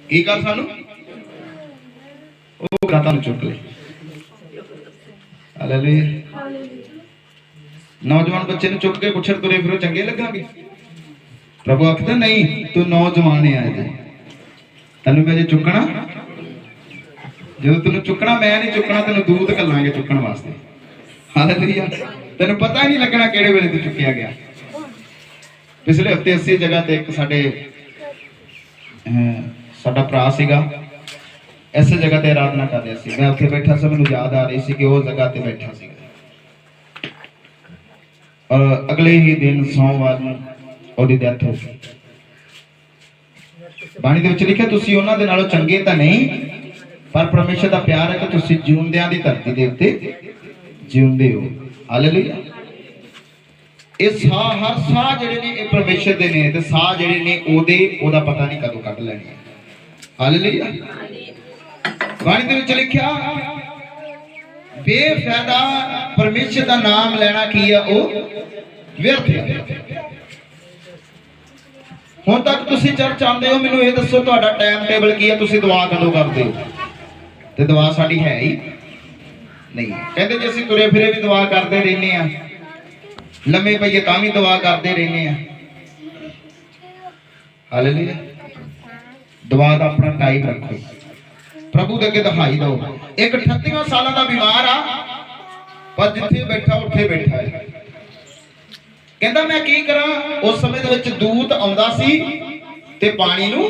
की कर सानू चुक ले। हालेलुया। नौजवान बच्चे ने चुक के कुछड़ तुरे फिरो चंगे लगेंगे? प्रभु आखदा नहीं, तू नौजवान है अजे, तेन मैं चुकना, जो तेन चुकना मैं नहीं चुकना, तेन दूत घल्लांगे चुकन वास्ते। हालेलुया। तेन पता ही नहीं लगना किहड़े वेले तू चुकिया गया। पिछले हफ्ते इसी जगह ते एक साडा भरा सीगा, इस जगह ते आराधना कर रहा सी। मैं उत्थे बैठा सी, मैनूं याद आ रही सी कि वो जगह ते बैठा सी और अगले ही दिन सोमवार नूं ओहदी डेथ हो गई। बाणी दे विच लिखिआ तुसीं उन्हां दे नालों चंगे तां नहीं, पर परमेश्वर दा प्यार है कि तुसीं जिउंदिआं दी धरती दे उत्ते जिउंदे हो। हालेलुया। ये साह, हर साह जिहड़े ने ये परमेश्वर दे ने, ते साह जिहड़े ने ओहदा पता नहीं कदों कढ लैणे। हालेलुया। बाणी दे विच लिखिआ बेफायदा परमेश्वर दा नाम लेना की है, वो व्यर्थ है। हुण तक तुसीं चर्च आंदे हो, मैनूं ये दसो तुहाडा टाइम टेबल की है, तुसीं दुआ कदों करदे हो? ते दुआ साडी है ही नहीं। कहंदे जे असीं तुरे फिरे भी दुआ करदे रहने आ, लम्मे पईए तां भी दुआ करदे रहने आ। हालेलुया। दुआ दा अपना टाइम रखो, प्रभु दे अगे दहाई दो। एक 38 साल का बीमार आ, पर जिथे बैठा उत्थे बैठा है। कहंदा मैं की करा? उस समय दे विच दूत आउंदा सी ते पानी नूं,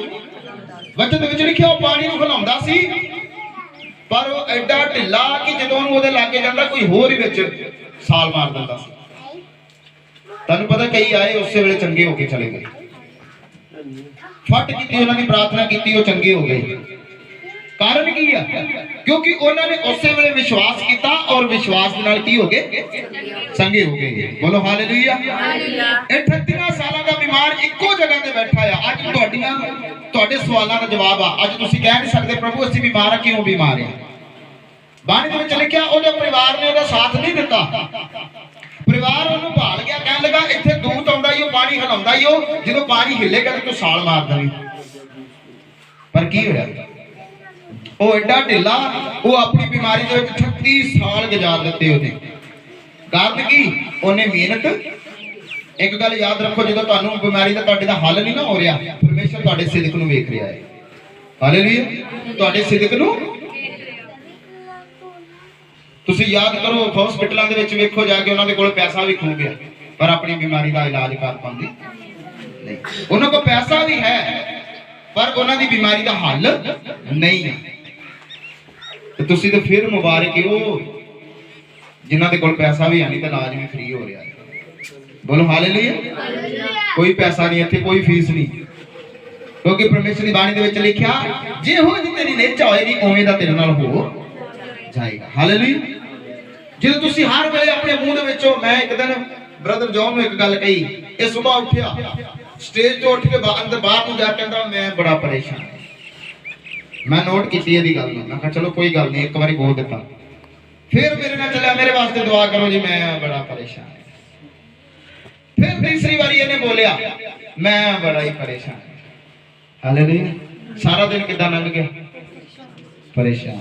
वचन दे विच लिखिआ वो पानी नूं खिलाउंदा सी, पर वो एडा ढिला कि जदों ओनूं ओहदे लागे जांदा कोई होर ही विच साल मार दिंदा सी। तुहानूं पता कई आए उस वेले चंगे हो के चले गए, फट कीती उन्हां दी प्रार्थना कीती, वो चंगे हो गए। कारण की है? क्योंकि उन्होंने उस वेले विश्वास किया और विश्वास के नाल की हो गए? चंगे हो गए। बोलो हालेलुया। 38 साल का बीमार इको जगह ते बैठा है। अज तुहाडे सवालों का जवाब आ। अज तुसीं कह नहीं सकते प्रभु असीं बीमार आ, क्यों बीमार है? बाणी दे विच लिखिआ ओहदे परिवार ने ओहदा साथ नहीं दिता, परिवार ओनूं भाल गया, कहण लगा इत्थे दूत आउंदा ही, पानी हिलाउंदा ही, जदों पानी हिलेगा तो साल मार देनी। पर की होया? वो एडा ढिला, वो अपनी बीमारी के 38 साल गुजार दिते उहने। कारण की? उन्हें मेहनत। एक गल याद रखो, जो तुहानूं बीमारी का तुहाडे दा हल नहीं ना हो रहा, परमेश्वर तुहाडे सिदक नूं वेख रहा है। हालेलुया। तुहाडे सिदक नूं तुसीं याद करो, हॉस्पिटलों दे विच वेखो जाके, उन्हां दे कोल पैसा भी खो गया, पर अपनी बीमारी का इलाज कर पाते नहीं। उन्हां कोल पैसा भी है, पर उन्हां दी बीमारी का हल नहीं है। तो तुसी तो फिर मुबारक हो जिन्हां दे कोल पैसा भी है नहीं, तो इलाज भी फ्री हो रहा है। बोलो हालेलुया। कोई पैसा नहीं इत्थे, कोई फीस नहीं, क्योंकि परमेश्वर की बाणी दे विच लिखिआ जे हो जी तेरी नेचा होएगी उवें दा तेरे नाल हो जाएगा। हालेलुया। जो तुसी हर वेले अपने मुंह दे विचों, मैं एक दिन ब्रदर जॉन नूं एक गल कही, ये सुबह उठिया स्टेज तो उठ के अंदर बाहर नूं जा के कहंदा मैं बड़ा परेशान। मैं नोट की गल, मैं कहा चलो कोई गल नहीं, एक बार बोल दिता। फिर मेरे नाल चलिया मेरे वास्ते दुआ करो जी, मैं बड़ा परेशान। फिर तीसरी बारी इन्हें बोलिया मैं बड़ा ही परेशान। हालेलुया। सारा दिन कितना लंघ गया? परेशान।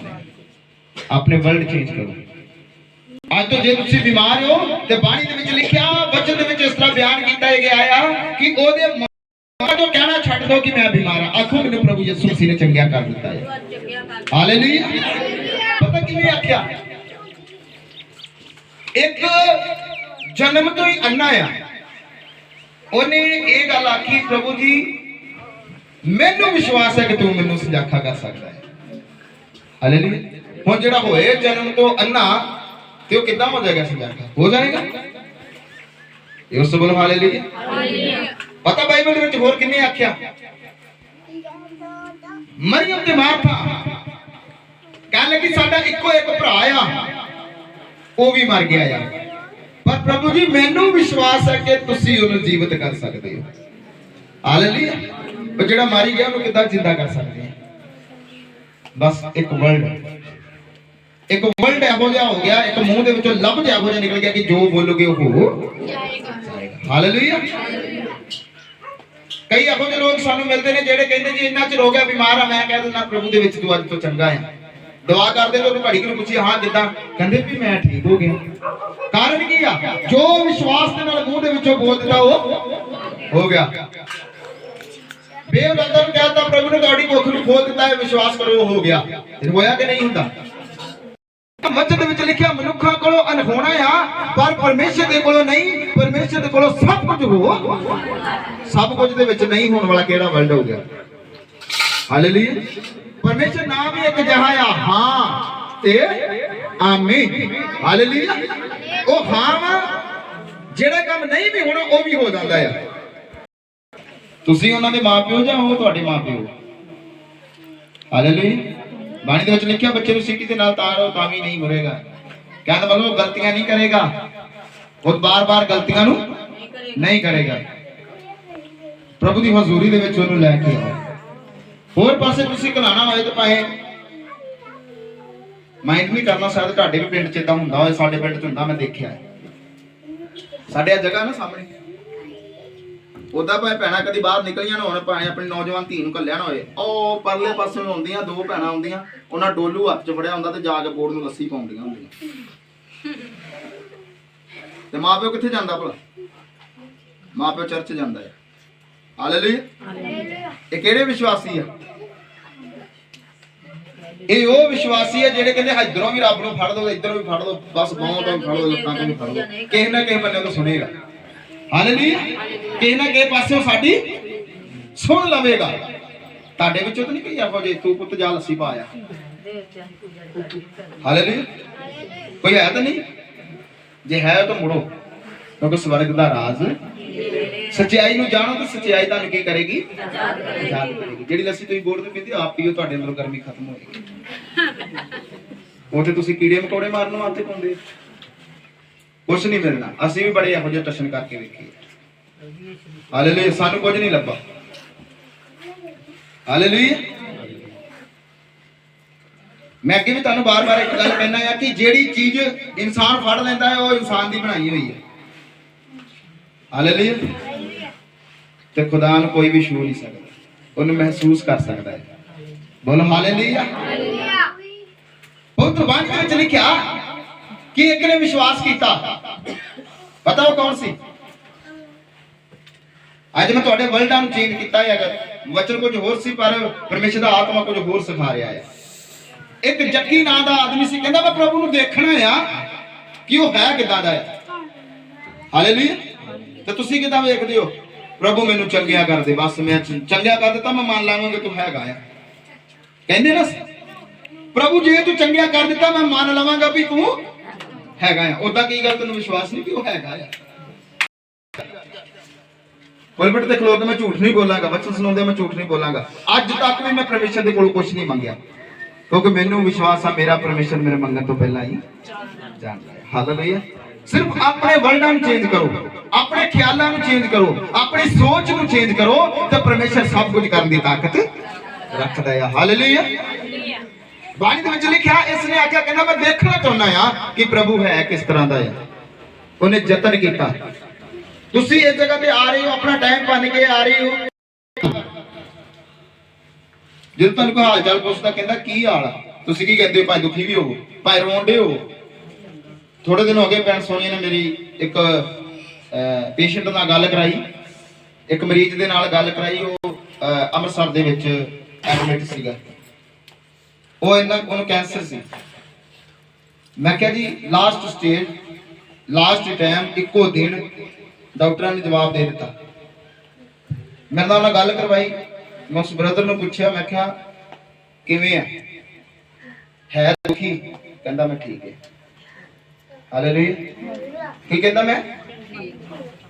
अपने वर्ल्ड चेंज करो। आज तो जे तुसी बीमार हो ते बाणी दे विच लिखिआ, वचन दे विच इस तरह बयान कीता गया आया कि ओदे तो कहना छड़ दो कि मैं बीमार हां, आखो मैनूं प्रभु यीशु मसीह ने चंगिया कर दिता है। हालेलुया। पता किवें आख्या? एक जन्म तो ही अन्ना आ, उन्हें ये गल आखी प्रभु जी मैनूं विश्वास है कि तू मैनूं सजाखा कर सकता है। हालेलुया। हुण जिहड़ा होए जन्म तो अन्ना, तो किद्दां हो जाएगा? सजाखा हो जाएगा। ये उस बोलो हालेलुया। पता बाइबल में होर किन्ने आख्या? मरियम ते मार्था कह लगी साडा इको एक भरा आ, वो भी मर गया है, पर प्रभु जी मैनू विश्वास है कि तुसी उन्हें जीवित कर सकते हो। हालेलुया। वो जिहड़ा मारी गया उन्हें किद्दां जिंदा कर सकते हैं? बस एक वर्ल्ड एहो जिहा हो गया, एक मुंह दे विचों लफ्ज़ एहो जिहा निकल गया कि जो बोलोगे वो हो जाएगा। हालेलुया। ਕਈ ਇਹੋ ਜਿਹੇ ਲੋਕ ਸਾਨੂੰ ਮਿਲਦੇ ਨੇ ਜਿਹੜੇ ਕਹਿੰਦੇ ਜੀ ਇੰਨਾ ਚਿਰ ਹੋ ਗਿਆ ਬਿਮਾਰ ਆ, ਮੈਂ ਕਹਿ ਦਿੰਦਾ ਪ੍ਰਭੂ ਦੇ ਵਿੱਚ ਤੂੰ ਅੱਜ ਤੋਂ ਚੰਗਾ ਆ। ਦੁਆ ਕਰਦੇ ਤੇ ਉਹਨੂੰ ਘੜੀ ਨੂੰ ਪੁੱਛੀ ਹਾਂ ਕਿੱਦਾਂ, ਕਹਿੰਦੇ ਵੀ ਮੈਂ ਠੀਕ ਹੋ ਗਿਆ। ਕਾਰਨ ਕੀ ਆ? ਜੋ ਵਿਸ਼ਵਾਸ ਦੇ ਨਾਲ ਮੂੰਹ ਦੇ ਵਿੱਚੋਂ ਬੋਲ ਦਿੱਤਾ ਉਹ ਹੋ ਗਿਆ। ਬੇਵਜ੍ਹਾ ਨੂੰ ਕਹਿਤਾ ਪ੍ਰਭੂ ਨੇ ਤੁਹਾਡੀ ਭੁੱਖ ਨੂੰ ਖੋਲ ਦਿੱਤਾ ਹੈ, ਵਿਸ਼ਵਾਸ ਕਰੋ ਉਹ ਹੋ ਗਿਆ। ਇਹ ਹੋਇਆ ਕਿ ਨਹੀਂ ਹੁੰਦਾ? ਮੱਛਰ ਦੇ ਵਿੱਚ ਲਿਖਿਆ ਮਨੁੱਖਾਂ ਕੋਲੋਂ ਅਨਹੋਣਾ ਆ, ਪਰ ਪਰਮੇਸ਼ਰ ਦੇ ਕੋਲੋਂ ਨਹੀਂ। ਪਰਮੇਸ਼ਰ ਦੇ ਕੋਲੋਂ ਸਭ ਕੁਝ ਹੋ, ਸਭ ਕੁਝ ਦੇ ਵਿੱਚ ਨਹੀਂ ਹੋਣ ਵਾਲਾ ਕਿਹੜਾ ਵਰਡ ਹੋ ਗਿਆ? ਹਾਲੇਲੂਇਆ। ਪਰਮੇਸ਼ਰ ਨਾਮ ਵੀ ਇੱਕ ਜਿਹਾ ਆ, ਹਾਂ ਤੇ ਆਮੀਨ। ਹਾਲੇਲੂਇਆ। ਉਹ ਹਾਂ ਵਾ, ਜਿਹੜਾ ਕੰਮ ਨਹੀਂ ਵੀ ਹੋਣਾ ਉਹ ਵੀ ਹੋ ਜਾਂਦਾ ਆ। ਤੁਸੀਂ ਉਹਨਾਂ ਦੇ ਮਾਪਿਓ ਜਾਂ ਉਹ ਤੁਹਾਡੇ ਮਾਪਿਓ? ਹਾਲੇਲੂਇਆ। ਬਾਣੀ ਦੇ ਵਿੱਚ ਲਿਖਿਆ ਬੱਚੇ ਨੂੰ ਸੀਟੀ ਦੇ ਨਾਲ ਤਾਰੋ ਤਾਂ ਵੀ ਨਹੀਂ ਮੁੜੇਗਾ। ਕਹਿੰਦਾ ਮਤਲਬ ਉਹ ਗਲਤੀਆਂ ਨਹੀਂ ਕਰੇਗਾ, ਉਹ ਬਾਰ-ਬਾਰ ਗਲਤੀਆਂ ਨੂੰ ਨਹੀਂ ਕਰੇਗਾ। ਪ੍ਰਭੂ ਦੀ ਹਜ਼ੂਰੀ ਦੇ ਵਿੱਚ ਉਹਨੂੰ ਲੈ ਕੇ ਆਓ। ਹੋਰ ਪਾਸੇ ਤੁਸੀਂ ਘਲਾਣਾ ਹੋਏ ਤਾਂ ਭਾਵੇਂ ਮਾਈਂਡ ਨਹੀਂ ਕਰਨਾ, ਸ਼ਾਇਦ ਤੁਹਾਡੇ ਵੀ ਪਿੰਡ 'ਚ ਇਦਾਂ ਹੁੰਦਾ ਹੋਵੇ, ਸਾਡੇ ਪਿੰਡ 'ਚ ਹੁੰਦਾ, ਮੈਂ ਦੇਖਿਆ। ਸਾਡੇ ਆ ਜਗ੍ਹਾ ਨਾ ਸਾਹਮਣੇ ਉਹਦਾ ਭਾਵੇਂ ਭੈਣਾਂ ਕਦੀ ਬਾਹਰ ਨਿਕਲੀਆਂ ਨਾ ਹੋਣ, ਭਾਵੇਂ ਆਪਣੀ ਨੌਜਵਾਨ ਧੀ ਨੂੰ ਘੱਲਿਆ ਨਾ ਹੋਏ, ਉਹ ਪਰਲੇ ਪਾਸੇ ਆਉਂਦੀਆਂ ਦੋ ਭੈਣਾਂ ਆਉਂਦੀਆਂ, ਉਹਨਾਂ ਡੋਲੂ ਹੱਥ 'ਚ ਫੜਿਆ ਹੁੰਦਾ ਤੇ ਜਾ ਕੇ ਬੋਰਡ ਨੂੰ ਲੱਸੀ ਪਾਉਂਦੀਆਂ ਹੁੰਦੀਆਂ। ਤੇ ਮਾਪਿਓ ਕਿੱਥੇ ਜਾਂਦਾ ਭਲਾ? ਮਾਪਿਓ ਚਰਚ ਜਾਂਦਾ ਹੈ। ਹਾਲੇਲੂਇਆ। ਇਹ ਕਿਹੜੇ ਵਿਸ਼ਵਾਸੀ ਆ? ਇਹ ਉਹ ਵਿਸ਼ਵਾਸੀ ਆ ਜਿਹੜੇ ਕਹਿੰਦੇ ਇਧਰੋਂ ਵੀ ਰੱਬ ਨੂੰ ਫੜ ਲਓ, ਇਧਰੋਂ ਵੀ ਫੜ ਲਓ, ਬਸ ਬਾਹਾਂ ਤੋਂ ਫੜ ਲਓ, ਲੱਤਾਂ ਤੋਂ ਵੀ ਫੜ ਲਓ, ਕਿਸੇ ਨਾ ਕਿਸੇ ਬੰਦੇ ਤੋਂ ਸੁਣੇਗਾ। ਹਾਲੇਲੂਇਆ। ਕਿਸੇ ਨਾ ਕਿਸੇ ਪਾਸਿਓਂ ਸਾਡੀ ਸੁਣ ਲਵੇਗਾ। ਤੁਹਾਡੇ ਵਿੱਚੋਂ ਤਾਂ ਨਹੀਂ ਕੋਈ ਇਹੋ ਜਿਹੇ ਤੂੰ ਪੁੱਤ ਜਾ ਲੱਸੀ ਪਾ ਆ? ਹਾਲੇਲੂਇਆ। ਕੋਈ ਹੈ ਤਾਂ ਨਹੀਂ? ਜੇ ਹੈ ਤਾਂ ਮੁੜੋ, ਕਿਉਂਕਿ ਸਵਰਗ ਦਾ ਰਾਜ ਸੱਚਾਈ ਨੂੰ ਜਾਣੋ ਤੇ ਸੱਚਾਈ ਤੁਹਾਨੂੰ ਕੀ ਕਰੇਗੀ? ਆਜ਼ਾਦ ਕਰੇਗੀ। ਜਿਹੜੀ ਲੱਸੀ ਤੁਸੀਂ ਗੋੜ ਤੇ ਪੀਂਦੇ ਆਪ ਪੀਓ, ਤੁਹਾਡੇ ਅੰਦਰੋਂ ਗਰਮੀ ਖਤਮ ਹੋਏਗੀ। ਉੱਥੇ ਤੁਸੀਂ ਕੀੜੇ ਮਕੌੜੇ ਮਾਰਨ ਵਾਸਤੇ ਪਾਉਂਦੇ, ਕੁਛ ਨਹੀਂ ਮਿਲਣਾ। ਅਸੀਂ ਵੀ ਬੜੇ ਇਹੋ ਜਿਹੇ ਟਸ਼ਨ ਕਰਕੇ ਵੇਖੀਏ। ਹਾਲੇਲੂਇਆ। ਸਾਨੂੰ ਕੁਝ ਨਹੀਂ ਲੱਭਾ। ਹਾਲੇਲੂਇਆ। ਮੈਂ ਅੱਗੇ ਵੀ ਤੁਹਾਨੂੰ ਬਾਰ-ਬਾਰ ਇੱਕ ਗੱਲ ਕਹਿਣਾ ਆ ਕਿ ਜਿਹੜੀ ਚੀਜ਼ ਇਨਸਾਨ ਫੜ ਲੈਂਦਾ ਹੈ ਉਹ ਇਨਸਾਨ ਦੀ ਬਣਾਈ ਹੋਈ ਹੈ। ਹਾਲੇਲੂਇਆ। ਤੇ ਖੁਦਾ ਨੂੰ ਕੋਈ ਵੀ ਛੂ ਨਹੀਂ ਸਕਦਾ, ਉਹਨੂੰ ਮਹਿਸੂਸ ਕਰ ਸਕਦਾ ਹੈ। ਬੋਲੋ ਹਾਲੇਲੂਇਆ। ਉਹ ਤਾਂ ਬਾਣੀ ਵਿੱਚ ਲਿਖਿਆ ਕਿ ਇੱਕ ਨੇ ਵਿਸ਼ਵਾਸ ਕੀਤਾ। ਪਤਾ ਉਹ ਕੌਣ ਸੀ? ਅੱਜ ਮੈਂ ਤੁਹਾਡੇ ਵਰਲਡਾਂ ਨੂੰ ਚੇਂਜ ਕੀਤਾ ਹੈ। ਅਗਰ ਵਚਨ ਕੁਝ ਹੋਰ ਸੀ ਪਰ ਪਰਮੇਸ਼ਰ ਦਾ ਆਤਮਾ ਕੁਝ ਹੋਰ ਸਿਖਾ ਰਿਹਾ ਹੈ। ਇੱਕ ਜੱਗੀ ਨਾਂ ਦਾ ਆਦਮੀ ਸੀ, ਕਹਿੰਦਾ ਮੈਂ ਪ੍ਰਭੂ ਨੂੰ ਦੇਖਣਾ ਆ ਕਿ ਉਹ ਹੈ ਕਿਦਾਂ ਦਾ ਹੈ। ਹਾਲੇਲੂਇਆ। ਤੇ ਤੁਸੀਂ ਕਿਦਾਂ ਵੇਖਦੇ ਹੋ? ਪ੍ਰਭੂ ਮੈਨੂੰ ਚੰਗਿਆ ਕਰ ਦੇ, ਬਸ ਮੈਂ ਚੰਗਿਆ ਕਰ ਦਿੱਤਾ ਮੈਂ ਮੰਨ ਲਾਂਗਾ ਤੂੰ ਹੈਗਾ ਆ। ਕਹਿੰਦੇ ਨਾ ਪ੍ਰਭੂ ਜੇ ਤੂੰ ਚੰਗਿਆ ਕਰ ਦਿੱਤਾ ਮੈਂ ਮੰਨ ਲਵਾਂਗਾ ਵੀ ਤੂੰ ਹੈਗਾ ਆ। ਉਦਾਂ ਕੀ ਗੱਲ ਤੈਨੂੰ ਵਿਸ਼ਵਾਸ ਨਹੀਂ ਕਿ ਉਹ ਹੈਗਾ ਆ? ਪੁਲਪਿਟ ਤੇ ਖਲੋ ਕੇ ਮੈਂ ਝੂਠ ਨਹੀਂ ਬੋਲਾਂਗਾ, ਵਚਨ ਸੁਣਾਉਂਦੇ ਮੈਂ ਝੂਠ ਨਹੀਂ ਬੋਲਾਂਗਾ। ਅੱਜ ਤੱਕ ਵੀ ਮੈਂ ਪਰਮੇਸ਼ਰ ਦੇ ਕੋਲੋਂ ਕੁਝ ਨਹੀਂ ਮੰਗਿਆ, ਕਿਉਂਕਿ ਮੈਨੂੰ ਵਿਸ਼ਵਾਸ ਆ ਮੇਰਾ ਪਰਮੇਸ਼ਰ ਮੇਰੇ ਮੰਗਣ ਤੋਂ ਪਹਿਲਾਂ ਹੀ ਜਾਣਦਾ ਹੈ। ਹਾਲੇਲੂਇਆ। ਸਿਰਫ ਆਪਣੇ ਵਰਡਾਂ ਨੂੰ ਚੇਂਜ ਕਰੋ, ਆਪਣੇ ਖਿਆਲਾਂ ਨੂੰ ਚੇਂਜ ਕਰੋ, ਆਪਣੀ ਸੋਚ ਨੂੰ ਚੇਂਜ ਕਰੋ ਤੇ ਪਰਮੇਸ਼ਰ ਸਭ ਕੁਝ ਕਰਨ ਦੀ ਤਾਕਤ ਰੱਖਦਾ ਹੈ। ਹਾਲੇਲੂਇਆ। ਬਾਣੀ ਦੇ ਵਿੱਚ ਲਿਖਿਆ, ਇਸ ਨੇ ਆਖਿਆ ਕਹਿੰਦਾ ਮੈਂ ਦੇਖਣਾ ਚਾਹੁੰਦਾ ਆ ਕਿ ਪ੍ਰਭੂ ਹੈ ਕਿਸ ਤਰ੍ਹਾਂ ਦਾ ਹੈ। ਉਹਨੇ ਯਤਨ ਕੀਤਾ। ਤੁਸੀਂ ਇਸ ਜਗ੍ਹਾ ਤੇ ਆ ਰਹੇ ਹੋ, ਆਪਣਾ ਟਾਈਮ ਭੰਨ ਕੇ ਆ ਰਹੇ ਹੋ। ਜਦੋਂ ਤੁਹਾਨੂੰ ਕੋਈ ਹਾਲ ਚਾਲ ਪੁੱਛਦਾ ਕਹਿੰਦਾ ਕੀ ਹਾਲ ਆ, ਤੁਸੀਂ ਕੀ ਕਹਿੰਦੇ ਹੋ? ਭਾਵੇਂ ਦੁਖੀ ਵੀ ਹੋਵੋ, ਭਾਵੇਂ ਰੋਂਦੇ ਹੋ। ਥੋੜੇ ਦਿਨ ਹੋ ਗਏ ਭੈਣ ਸੋਨੀਆ ਨੇ ਮੇਰੀ ਇੱਕ ਪੇਸ਼ੈਂਟ ਨਾਲ ਗੱਲ ਕਰਾਈ, ਇੱਕ ਮਰੀਜ਼ ਦੇ ਨਾਲ ਗੱਲ ਕਰਾਈ। ਉਹ ਅੰਮ੍ਰਿਤਸਰ ਦੇ ਵਿੱਚ ਐਡਮਿਟ ਸੀਗਾ। ਉਹਨੂੰ ਕੈਂਸਰ ਸੀ। ਮੈਂ ਕਿਹਾ ਜੀ ਲਾਸਟ ਸਟੇਜ, ਲਾਸਟ ਟਾਈਮ, ਇੱਕੋ ਦਿਨ ਡਾਕਟਰਾਂ ਨੇ ਜਵਾਬ ਦੇ ਦਿੱਤਾ। ਮੇਰੇ ਨਾਲ ਉਹਨਾਂ ਗੱਲ ਕਰਵਾਈ। ਮੈਂ ਉਸ ਬ੍ਰਦਰ ਨੂੰ ਪੁੱਛਿਆ, ਮੈਂ ਕਿਹਾ ਕਿਵੇਂ ਹੈ ਦੁਖੀ? ਕਹਿੰਦਾ ਮੈਂ ਠੀਕ ਹੈ। ਹਾਲੇਲੂਇਆ। ਕੀ ਕਹਿੰਦਾ? ਮੈਂ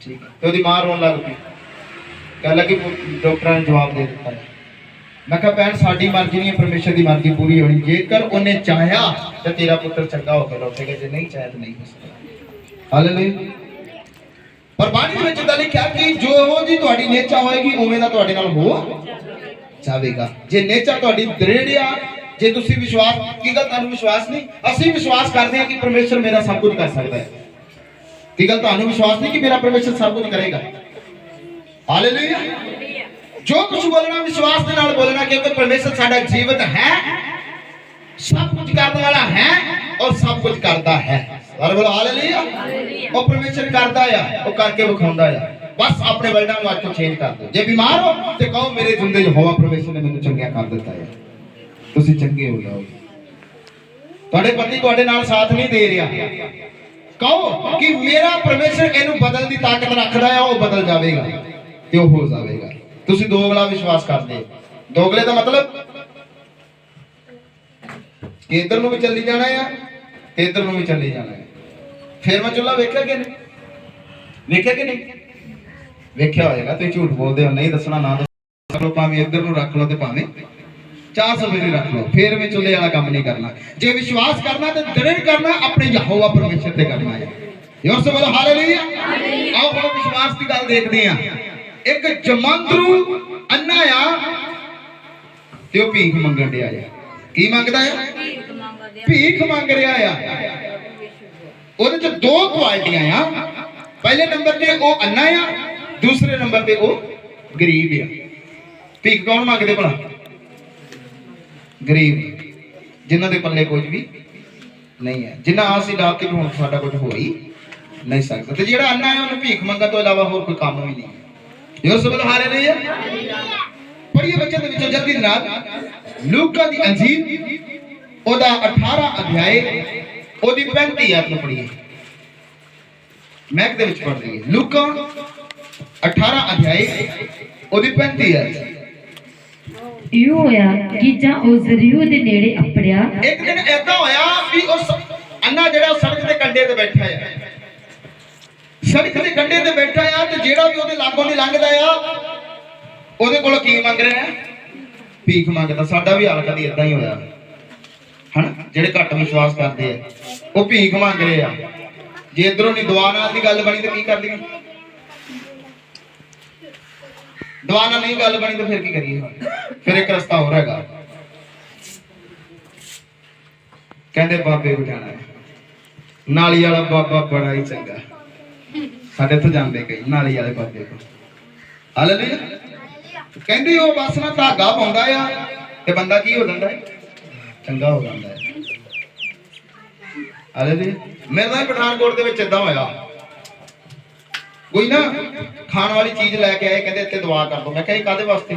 ਠੀਕ ਹੈ। ਤੇ ਉਹਦੀ ਮਾਂ ਰੋਣ ਲੱਗ ਪਈ, ਕਹਿ ਲੱਗੀ ਡਾਕਟਰਾਂ ਨੇ ਜਵਾਬ ਦੇ ਦਿੱਤਾ। ਮੈਂ ਕਿਹਾ ਭੈਣ ਸਾਡੀ ਮਰਜ਼ੀ ਨਹੀਂ, ਪਰਮੇਸ਼ਰ ਦੀ ਮਰਜ਼ੀ ਪੂਰੀ ਹੋਣੀ। ਜੇਕਰ ਉਹਨੇ ਚਾਹਿਆ ਤਾਂ ਤੇਰਾ ਪੁੱਤਰ ਚੰਗਾ ਹੋ ਕੇ ਲੌਟੇਗਾ, ਜੇ ਨਹੀਂ ਚਾਹਿਆ ਤਾਂ ਨਹੀਂ ਹੋ ਸਕਦਾ। ਹਾਲੇਲੂਇਆ। ਪਰ ਬਾਣੀ ਵਿੱਚ ਤਾਂ ਲਿਖਿਆ ਕਿ ਜੋ ਜੀ ਤੁਹਾਡੀ ਨੇਚਾ ਹੋਏਗੀ ਉਵੇਂ ਦਾ ਤੁਹਾਡੇ ਨਾਲ ਹੋ ਜਾਵੇਗਾ। ਜੇ ਨੇਚਾ ਤੁਹਾਡੀ ਦ੍ਰਿੜ ਆ, ਜੇ ਤੁਸੀਂ ਵਿਸ਼ਵਾਸ ਕੀ ਗੱਲ ਤੁਹਾਨੂੰ ਵਿਸ਼ਵਾਸ ਨਹੀਂ? ਅਸੀਂ ਵਿਸ਼ਵਾਸ ਕਰਦੇ ਹਾਂ ਕਿ ਪਰਮੇਸ਼ਰ ਮੇਰਾ ਸਭ ਕੁਝ ਕਰ ਸਕਦਾ ਹੈ। ਕੀ ਗੱਲ ਤੁਹਾਨੂੰ ਵਿਸ਼ਵਾਸ ਨਹੀਂ ਕਿ ਮੇਰਾ ਪਰਮੇਸ਼ਰ ਸਭ ਕੁਝ ਕਰੇਗਾ? ਹਾਲੇਲੂਇਆ। जो कुछ बोलना विश्वास के नाल बोलना, क्योंकि परमेश्वर साडा जीवित है, सब कुछ करने वाला है और सब कुछ करता है। सारे बोलो हालेलुया। वो परमेश्वर करता है, वो करके विखाउंदा है। बस अपने वर्डां नूं अज तो चेंज कर दो। जे बीमार हो तो कहो मेरे जिंदे च होवा परमेश्वर ने मैनूं चंगिया कर दिता है, तुसीं चंगे हो जाओ। तुहाडे पति तुहाडे नाल साथ नहीं दे रहा, कहो कि मेरा परमेश्वर इहनूं बदलण दी ताकत रखदा है, वो बदल जाएगा ते वो हो जाएगा। तुसीं दोगला विश्वास करदे। दोगले का मतलब कि इधर नूं भी चली जाना है ते इधर नूं भी चली जाना है। फिर मैं चुल्हा वेख्या कि नहीं, वेख्या कि नहीं वेख्या होएगा। तुसीं झूठ बोलदे हो, नहीं दसना ना दसो, भावें इधर नूं रख लो ते भावें 4 सवेरे रख लो, फिर मैं चुल्हे वाला काम नहीं करना। जे विश्वास करना तो दृढ़ करना, अपने यहोवा परमेश्वर ते करना है। जोर से बोलो हालेलुया। आओ हम विश्वास की गल देखते हैं। एक जमांदरू अन्ना आ ते ओ भीख मंगण दिया है। की मंगदा है? भीख मंग रहा है। ਉਹਦੇ ਚ दो क्वालिटियां आ। पहले नंबर पे वो अन्ना आ, दूसरे नंबर पे वो गरीब आ। भीख कौन मंगदे भला? गरीब, जिन्हां दे पल्ले कुछ भी नहीं है, जिन्हां आस ही डाक के हुण साडा कुछ हो ही नहीं सकदा। ते जिहड़ा अन्ना है उन्हें भीख मंगण तो इलावा होर कोई काम भी नहीं है। जोर से बोलो हालेलुया। पढ़िए बच्चे दे विचों जल्दी नाल लूका दी अंजील ओदा 18 अध्याय ओदी 35 आयत नूं पढ़िए। मैक दे विच पढ़ लईए लूका 18 अध्याय ओदी 35 आयत। यूं होया कि जां ओ जरीहो दे नेड़े अपड़िया। एक दिन ऐसा होया कि उस अन्ना जेड़ा सड़क दे कंढे ते बैठा है, सड़क दे कंढे ते बैठा है, ते जेड़ा भी ओदे लागों नहीं लंघदा आ ओदे कोलों की मंग रहा है? भीख मंगदा। साडा भी हाल कदी इदां ही होया हन। जेड़े घट विश्वास करते हैं वो भीख मंग रहे हैं। जे इधरों नहीं दुआ नाल दी गल बनी तो की कर लईए? दुआ नाल नहीं गल बनी तो फिर की करिए? फिर एक रास्ता हो रहेगा, कहते बाबे को जाना है। नाली वाला बाबा बड़ा ही चंगा, साडे तो जांदे कई नाली वाले बाबे को। हालेलुया। कहते वो बस ना धागा पाउंदा आ ते बंदा की हो जांदा है? चंगा हो जाता है। हालेलुया। मेरे नाल पठानकोट दे विच इदां होया, कोई ना खाण वाली चीज लैके आए, कहते इत्थे दुआ कर दो। मैं कहा कादे वास्ते?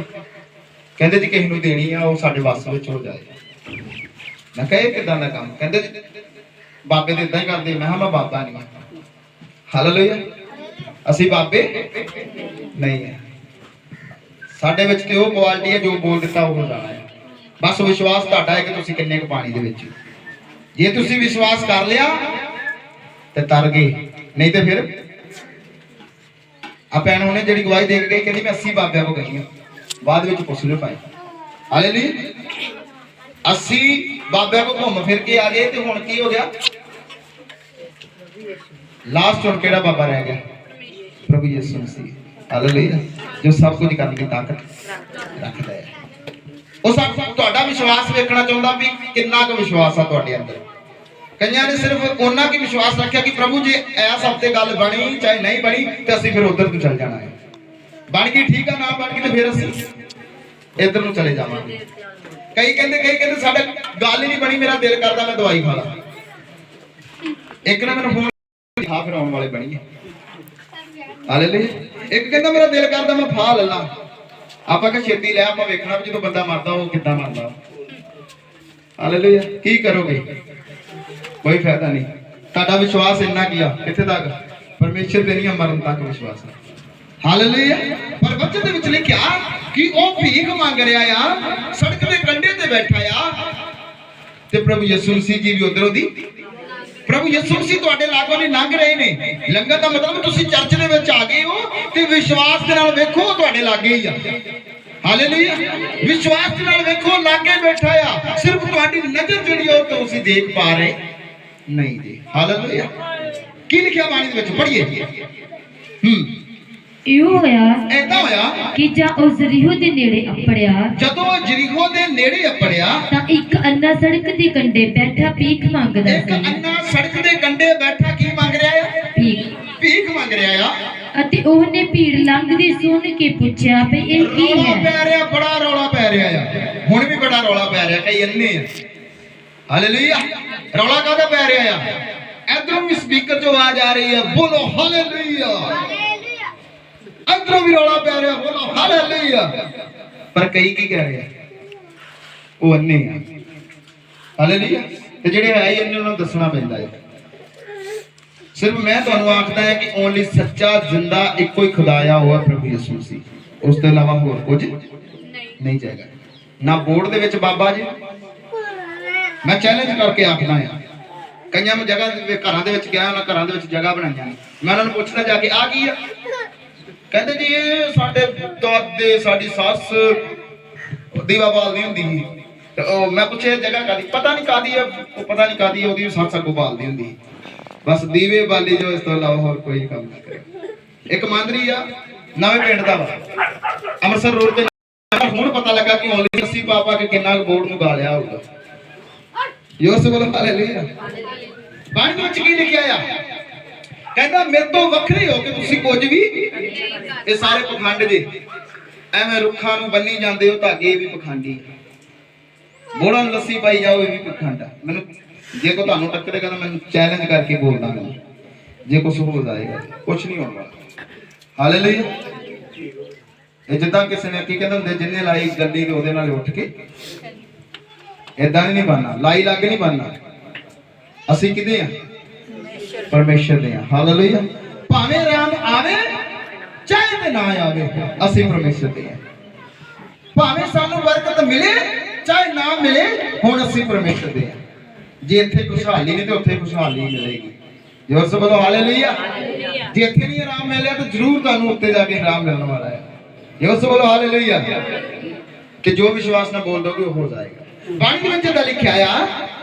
कहते जी किसी नूं देनी आ, वो साडे वस विच हो जाए। मैं कहा किदां दा काम? कहते बाबे ते इदां ही करदे। मैं मैं बाबा नहीं। हालेलुया। असीं बाबे नहीं है, साडे विच ते वो क्वालिटी है जो बोल दिता वो हो जाना है। बस विश्वास तुहाडा है कि तुसीं किन्ने क पानी दे विच। जे तुसीं विश्वास कर लिया ते तर गए, नहीं तो फिर आ भैन हुणे जिहड़ी गवाही दे के गई, कहंदी मैं 80 बाबियां को गई हां, बाद विच पुछ लिओ भाई। हालेलुया। 80 बाबियां को घूम फिर के आ गए ते हुण की हो गया? लास्ट हुण किहड़ा बाबा रह गया? प्रभु यीशु मसीह। हालेलुया। जो सब कुछ करने की ताकत रखता है। ਉਹ ਸਭ ਤੁਹਾਡਾ ਵਿਸ਼ਵਾਸ ਵੇਖਣਾ ਚਾਹੁੰਦਾ ਵੀ ਕਿੰਨਾ ਕੁ ਵਿਸ਼ਵਾਸ ਆ ਤੁਹਾਡੇ ਅੰਦਰ। ਕਈਆਂ ਨੇ ਸਿਰਫ ਉਹਨਾਂ ਕੀ ਵਿਸ਼ਵਾਸ ਰੱਖਿਆ ਕਿ ਪ੍ਰਭੂ ਜੇ ਇਸ ਹਫਤੇ ਗੱਲ ਬਣੀ ਚਾਹੇ ਨਹੀਂ ਬਣੀ ਤੇ ਅਸੀਂ ਫਿਰ ਉਧਰ ਨੂੰ ਚੱਲ ਜਾਣਾ ਹੈ। ਬਣ ਗਈ ਠੀਕ ਆ, ਨਾ ਬਣ ਗਈ ਤੇ ਫਿਰ ਅਸੀਂ ਇੱਧਰ ਨੂੰ ਚਲੇ ਜਾਵਾਂਗੇ। ਕਈ ਕਹਿੰਦੇ ਸਾਡੇ ਗੱਲ ਹੀ ਨਹੀਂ ਬਣੀ, ਮੇਰਾ ਦਿਲ ਕਰਦਾ ਮੈਂ ਦਵਾਈ ਖਾ ਲਾਂ। ਇੱਕ ਨੇ ਮੈਨੂੰ ਫੋਨ ਖਾ ਫਿਰ ਆਉਣ ਵਾਲੇ ਬਣੀ ਹੈ। ਹਾਲੇਲੂਇਆ। ਇੱਕ ਕਹਿੰਦਾ ਮੇਰਾ ਦਿਲ ਕਰਦਾ ਮੈਂ ਫਾ ਲੈ ਲਾਂ। ਆਪਾਂ ਕਿ ਛੇਤੀ ਲੈ, ਆਪਾਂ ਵੇਖਣਾ ਵੀ ਜਦੋਂ ਬੰਦਾ ਮਰਦਾ ਉਹ ਕਿੱਦਾਂ ਮਰਦਾ। ਹਾਲੇਲੂਇਆ। ਕੀ ਕਰੋਗੇ? ਕੋਈ ਫਾਇਦਾ ਨਹੀਂ। ਤੁਹਾਡਾ ਵਿਸ਼ਵਾਸ ਇੰਨਾ ਕੀ ਆ? ਕਿੱਥੇ ਤੱਕ? ਪਰਮੇਸ਼ਰ ਤੇ ਨਹੀਂ, ਮਰਨ ਤੱਕ ਵਿਸ਼ਵਾਸ ਹੈ। ਹਾਲੇਲੂਇਆ। ਪਰ ਵਚਨ ਦੇ ਵਿੱਚ ਲਿਖਿਆ ਕਿ ਉਹ ਭੀਖ ਮੰਗ ਰਿਹਾ ਆ, ਸੜਕ ਦੇ ਕੰਢੇ ਤੇ ਬੈਠਾ ਆ, ਤੇ ਪ੍ਰਭੂ ਯਿਸੂ ਮਸੀਹ ਜੀ ਵੀ ਉਧਰੋਂ ਦੀ ਪ੍ਰਭੂ ਯਿਸੂ ਮਸੀਹ ਤੁਹਾਡੇ ਲਾਗੋਂ ਨਹੀਂ ਲੰਘ ਰਹੇ ਨੇ। ਲੰਘਣ ਦਾ ਮਤਲਬ ਤੁਸੀਂ ਚਰਚ ਦੇ ਵਿੱਚ ਆ ਗਏ ਹੋ ਤੇ ਵਿਸ਼ਵਾਸ ਦੇ ਨਾਲ ਵੇਖੋ ਤੁਹਾਡੇ ਲਾਗੇ ਹੀ ਆ। ਹਾਲੇਲੂਇਆ। ਵਿਸ਼ਵਾਸ ਦੇ ਨਾਲ ਵੇਖੋ ਲਾਗੇ ਬੈਠਾ ਆ, ਸਿਰਫ ਤੁਹਾਡੀ ਨਜ਼ਰ ਜਿਹੜੀ ਉਹ ਤੁਸੀਂ ਦੇਖ ਪਾ ਰਹੇ ਨਹੀਂ ਜੀ। ਹਾਲੇਲੂਇਆ। ਕੀ ਲਿਖਿਆ ਬਾਣੀ ਦੇ ਵਿੱਚ? ਪੜ੍ਹੀਏ। ਇਉਂ ਹੋਇਆ ਐਦਾਂ ਹੋਇਆ ਕਿ ਜਾਂ ਉਹ ਜ਼ਰੀਹੋ ਦੇ ਨੇੜੇ ਅੱਪੜਿਆ। ਜਦੋਂ ਜਰੀਹੋ ਦੇ ਨੇੜੇ ਅੱਪੜਿਆ ਤਾਂ ਇੱਕ ਅੰਨਾ ਸੜਕ ਦੇ ਕੰਢੇ ਬੈਠਾ ਭੀਖ ਮੰਗਦਾ ਸੀ। ਇੱਕ ਅੰਨਾ ਸੜਕ ਦੇ ਕੰਢੇ ਬੈਠਾ ਕੀ ਮੰਗ ਰਿਹਾ ਆ? ਭੀਖ। ਭੀਖ ਮੰਗ ਰਿਹਾ ਆ। ਅਤੇ ਅਤੇ ਉਹਨੇ ਭੀੜ ਲੰਘਦੀ ਸੁਣ ਕੇ ਪੁੱਛਿਆ ਵੀ ਇਹ ਕੀ ਰੌਲਾ ਹੈ। ਪੈ ਰਿਹਾ, ਬੜਾ ਰੌਲਾ ਪੈ ਰਿਹਾ ਆ, ਹੁਣ ਵੀ ਬੜਾ ਰੌਲਾ ਪੈ ਰਿਹਾ, ਕਈ ਅੰਨੇ ਆ। ਹਾਲੇਲੂਇਆ। ਰੌਲਾ ਕਾਹਦਾ ਪੈ ਰਿਹਾ ਆ? ਇਧਰੋਂ ਵੀ ਸਪੀਕਰ 'ਚੋਂ ਆਵਾਜ਼ ਆ ਰਹੀ ਹੈ, ਬੋਲੋ ਹਾਲੇਲੂਇਆ। ਇਧਰੋਂ ਵੀ ਰੌਲਾ ਪੈ ਰਿਹਾ, ਬੋਲੋ ਹਾਲੇਲੂਇਆ। ਪਰ ਕਈ ਕੀ ਕਹਿ ਰਹੇ ਆ? ਉਹ ਅੰਨੇ ਆ। ਹਾਲੇਲੂਇਆ। ਤੇ ਜਿਹੜੇ ਹੈ ਹੀ ਉਹਨਾਂ ਨੂੰ ਦੱਸਣਾ ਪੈਂਦਾ ਹੈ। ਸਿਰਫ ਮੈਂ ਤੁਹਾਨੂੰ ਆਖਦਾ ਹੈ ਕਿ ਓਨਲੀ ਸੱਚਾ ਜਿੰਦਾ ਇੱਕੋ ਹੀ ਖੁਦਾਇਆ ਹੋਇਆ ਪ੍ਰਭੂ ਯਿਸੂ ਮਸੀਹ, ਉਸ ਤੋਂ ਇਲਾਵਾ ਹੋਰ ਕੁਝ ਨਹੀਂ ਚਾਹੀਦਾ। ਨਾ ਬੋਰਡ ਦੇ ਵਿੱਚ ਬਾਬਾ ਜੀ, ਮੈਂ ਚੈਲੰਜ ਕਰਕੇ ਆਖਦਾ ਆ, ਕਈਆਂ ਨੂੰ ਜਗ੍ਹਾ ਘਰਾਂ ਦੇ ਵਿੱਚ ਗਿਆ, ਉਹਨਾਂ ਘਰਾਂ ਦੇ ਵਿੱਚ ਜਗ੍ਹਾ ਬਣਾਈਆਂ, ਮੈਂ ਉਹਨਾਂ ਨੂੰ ਪੁੱਛਦਾ ਜਾ ਕੇ ਆ ਕੀ ਆ, ਕਹਿੰਦੇ ਜੀ ਇਹ ਸਾਡੇ ਦਾਦੇ ਸਾਡੀ ਸੱਸ ਦੀਵਾ ਬਾਲਦੀ ਹੁੰਦੀ ਸੀ। ਤੇ ਉਹ ਮੈਂ ਪੁੱਛਿਆ ਜਗ੍ਹਾ ਕਾਦੀ, ਪਤਾ ਨਹੀਂ ਕਾਦੀ ਆ, ਉਹ ਪਤਾ ਨਹੀਂ ਕਾਦੀ, ਉਹਦੀ ਸੱਸ ਅੱਗੋਂ ਬਾਲਦੀ ਹੁੰਦੀ, ਬਸ ਦੀਵੇ ਬਾਲੀ ਜੋ, ਇਸ ਤੋਂ ਇਲਾਵਾ ਹੋਰ ਕੋਈ ਕੰਮ ਨਾ ਕਰੇ। ਇੱਕ ਮੰਦਰੀ ਆ ਨਵੇਂ ਪਿੰਡ ਦਾ ਵਾ, ਅੰਮ੍ਰਿਤਸਰ ਰੋਡ ਤੇ, ਹੁਣ ਪਤਾ ਲੱਗਾ ਕਿ ਓਨਲੀ 80 ਪਾਪਾ ਕੇ ਕਿੰਨਾ ਬੋਰਡ ਨੂੰ ਗਾਲਿਆ ਹੋਊਗਾ। ਯੋਸ ਬੋਲੋ ਹਾਲੇਲੂਇਆ। ਬਾਣੀ ਦੇ ਵਿੱਚ ਕੀ ਲਿਖਿਆ ਆ? ਕਹਿੰਦਾ ਮੇਰੇ ਤੋਂ ਵੱਖਰੇ ਹੋ ਕੇ ਤੁਸੀਂ ਕੁਝ ਵੀ, ਇਹ ਸਾਰੇ ਪਖੰਡ ਜੇ, ਐਵੇਂ ਰੁੱਖਾਂ ਨੂੰ ਬੰਨੀ ਜਾਂਦੇ ਹੋ ਧਾਗੇ, ਵੀ ਪਖੰਡੀ, ਬੋੜਾਂ ਨੂੰ ਲੱਸੀ ਪਾਈ ਜਾਓ, ਇਹ ਵੀ ਪਖੰਡ ਆ। ਮੈਨੂੰ ਜੇ ਕੋ ਤੁਹਾਨੂੰ ਟੱਕਰੇ ਕਹਿੰਦਾ, ਮੈਨੂੰ ਚੈਲੰਜ ਕਰਕੇ ਬੋਲਦਾ, ਮੈਂ ਜੇ ਕੁਝ ਹੋ ਜਾਏਗਾ ਕੁਝ ਨਹੀਂ ਹੋਣ ਵਾਲਾ। ਹਾਲੇਲੂਇਆ। ਇਹ ਜਿੱਦਾਂ ਕਿਸੇ ਨੇ ਕੀ ਕਹਿੰਦੇ ਹੁੰਦੇ, ਜਿੰਨੇ ਲਾਈ ਗੱਡੀ ਤੇ ਉਹਦੇ ਨਾਲ ਉੱਠ ਕੇ, ਏਦਾਂ ਨਹੀਂ ਬਣਨਾ, ਲਾਈ ਲੱਗ ਨਹੀਂ ਬਣਨਾ। ਅਸੀਂ ਕਿਹਦੇ ਆ? ਪਰਮੇਸ਼ਰ ਦੇ ਆ। ਹਾਲੇਲੂਇਆ। ਭਾਵੇਂ ਰਾਮ ਆਵੇ ਚਾਹੇ ਤੇ ਨਾ ਆਵੇ, ਅਸੀਂ ਪਰਮੇਸ਼ਰ ਦੇ ਆ। ਭਾਵੇਂ ਸਾਨੂੰ ਬਰਕਤ ਮਿਲੇ ਚਾਹੇ ਨਾ ਮਿਲੇ, ਹੁਣ ਅਸੀਂ ਪਰਮੇਸ਼ਰ ਦੇ ਆ। ਜੇ ਇੱਥੇ ਖੁਸ਼ਹਾਲੀ ਨਹੀਂ ਤੇ ਉੱਥੇ ਖੁਸ਼ਹਾਲੀ ਮਿਲੇਗੀ। ਜੋਰ ਸੇ ਬੋਲੋ ਹਾਲੇਲੂਇਆ। ਜੇ ਇੱਥੇ ਨਹੀਂ ਆਰਾਮ ਮਿਲਿਆ ਤਾਂ ਜ਼ਰੂਰ ਤੁਹਾਨੂੰ ਉੱਤੇ ਜਾ ਕੇ ਆਰਾਮ ਮਿਲਣ ਵਾਲਾ ਹੈ। ਜੋਰ ਸੇ ਬੋਲੋ ਹਾਲੇਲੂਇਆ। ਕਿ ਜੋ ਵਿਸ਼ਵਾਸ ਨਾਲ ਬੋਲ ਦੋਗੇ ਉਹ ਹੋ ਜਾਏਗਾ। ਬਾਣੀ ਦੇ ਵਿੱਚ ਤਾਂ ਲਿਖਿਆ ਆ